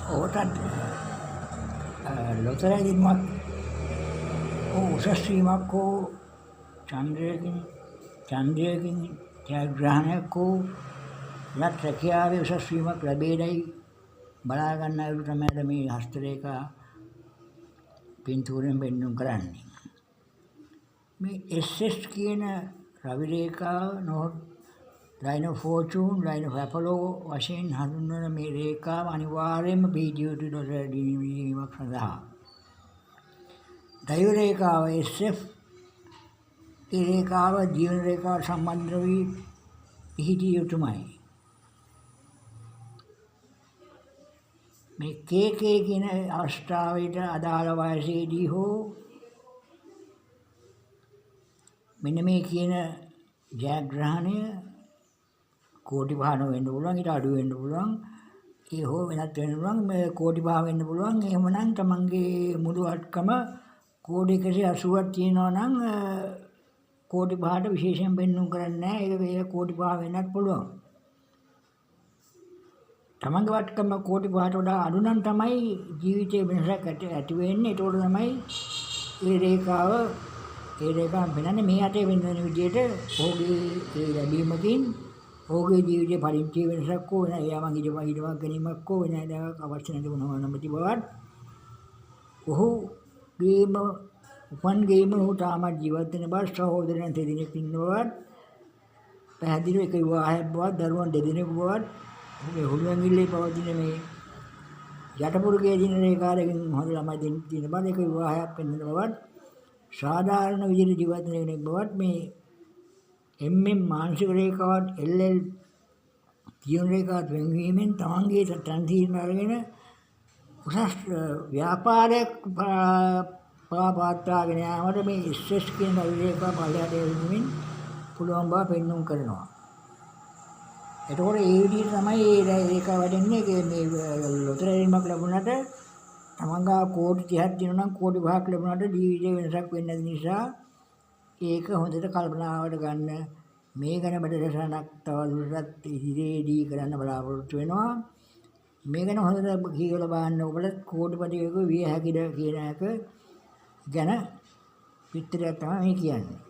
ඕකටත් ලොතරැයිමක් උසස් වීමක් හෝ චන්ද්‍රයකින් ජයග්‍රහණයක් හෝ යත් රැකියාවේ උසස් වීමක් ලැබේදයි බලා ගන්න අයුරු තමයි මේ හස්තරේඛා පින්තූරයෙන් පෙන්වුම් කරන්නේ. මේ SS කියන රවි රේඛාව නොහොත් line of fortune, line of Apollo වශයෙන් හඳුන්වන මේ රේඛාව අනිවාර්යයෙන්ම බීජයුතු දොරදීවීමක් සඳහා දෛව රේඛාව SF ඒ රේඛාව ජීවන රේඛාව සම්බන්ධ වී පිහිටිය යුතුමයි. මේ KK කියන අවස්ථාවට අදාළ වයසේදී හෝ මෙන්න මේ කියන ජයග්‍රහණය කෝටි භාන වෙන්න පුළුවන්, ඊට අඩු වෙන්න පුළුවන්, ඒ හෝ වෙනත් වෙන්න පුළුවන්, මේ කෝටි භාව වෙන්න පුළුවන්. එහෙමනම් තමන්ගේ මුළු අත්කම කෝටි 180ක් තියෙනවා නම් කෝටි භාවට විශේෂයෙන් පෙන්වුම් කරන්නේ නැහැ. ඒක කෝටි භාව වෙන්නත් පුළුවන්. තමන්ගේ වත්කම කෝටි භාවට වඩා අඩු නම් තමයි ජීවිතේ වෙනසක් ඇති වෙන්නේ. ඒතකොට තමයි ඒ රේඛාව පෙන්වන්නේ මේ අතේ වෙන විදිහට ඔහුගේ ලැබීමකින් ඔහුගේ ජීවිතේ පරිච්ඡේද වෙනසක් හෝ වෙන යාමන් ඉදවක් ගැනීමක් හෝ වෙන දයක් අවශ්‍ය නැති වුණා නම් බවත් ඔහුගේම උපන්ගේම ඔහු තාමත් ජීවත් වෙන බව සහෝදරයන් දෙදෙනෙක් ඉන්න බවත් පැහැදිලිව එක විවාහයක් බවත් දරුවන් දෙදෙනෙක් බවත් ඔහුගේ හුළුවැඟිල්ලේ පවතින මේ යටපුරුගේ දින රේඛාවකින් හොඳ ළමයි දෙන්න තියෙන බව එක විවාහයක් වෙන්න බවත් සාධාරණ විදිහට ජීවත් වෙන කෙනෙක් බවත් මේ MM මානසික රේඛාවත් LL ජීවන රේඛාවත් වෙනවීමෙන් තමන්ගේ තන්තිරණ අරගෙන උසස් ව්‍යාපාරයක් පාත්වාගෙන යාමට මේ SS කියන රේඛාව පළයට එල්ලීමෙන් පුළුවන් බව පෙන්වුම් කරනවා. එතකොට ඒ විදිහට තමයි මේ රේඛාව වැඩෙන්නේ. මේ ලොතරැයිමක් ලැබුණාට තමන්ගා කෝටි 30ක් දිනනවා නම් කෝටි 5ක් ලැබුණාට ජීවිතේ වෙනසක් වෙන්නේ නැති නිසා ඒක හොඳට කල්පනාවට ගන්න. මේ ගැන බඩරසනක් තවදුරටත් ඉදිරියේදී කරන්න බලාපොරොත්තු වෙනවා. මේ ගැන හොඳට කියලා බලන්න ඔබට කෝටිපතියෙකු විය හැකිද කියන එක ගැන පිටරයක් තමයි මේ කියන්නේ.